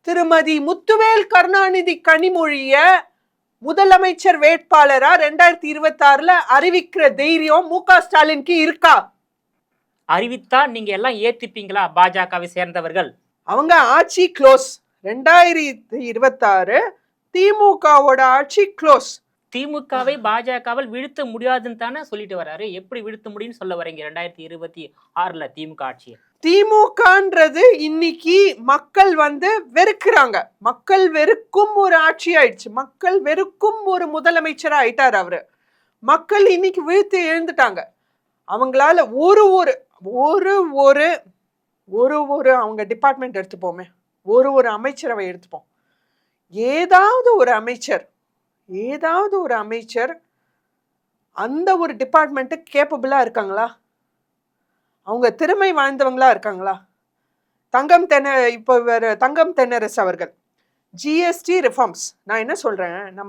திருமதி முத்துவேல் கருணாநிதி கனிமொழிய முதலமைச்சர் வேட்பாளரா 2026ல அறிவிக்கிற தைரியம் மு.க. ஸ்டாலினுக்கு இருக்கா? அறிவித்தா நீங்க எல்லாம் ஏத்துப்பீங்களா? பாஜகவை சேர்ந்தவர்கள் அவங்க ஆட்சி க்ளோஸ். 2026 திமுகவோட ஆட்சி க்ளோஸ். திமுகவை பாஜகவில் வீழ்த்த முடியாதுன்னு தானே சொல்லிட்டு வராரு. எப்படி வீழ்த்த முடியும்னு சொல்ல வரீங்க 2026ல திமுக ஆட்சியை? திமுகன்றது இன்னைக்கு மக்கள் வெறுக்கிறாங்க. மக்கள் வெறுக்கும் ஒரு ஆட்சி ஆயிடுச்சு. மக்கள் வெறுக்கும் ஒரு முதலமைச்சரா ஆயிட்டார் அவரு. மக்கள் இன்னைக்கு வீழ்த்து எழுந்துட்டாங்க. அவங்களால ஒரு அவங்க டிபார்ட்மெண்ட் எடுத்துப்போமே, ஒரு அமைச்சரவை எடுத்துப்போம். ஏதாவது ஒரு அமைச்சர் அந்த ஒரு டிபார்ட்மெண்ட்டுக்கு கேப்பபிளா இருக்காங்களா? அவங்க திறமை வாய்ந்தவங்களா இருக்காங்களா? தங்கம் தென்னரசு அவர்கள் ஜிஎஸ்டி ரிஃபார்ம்ஸ். நான் என்ன சொல்றேன், நம்ம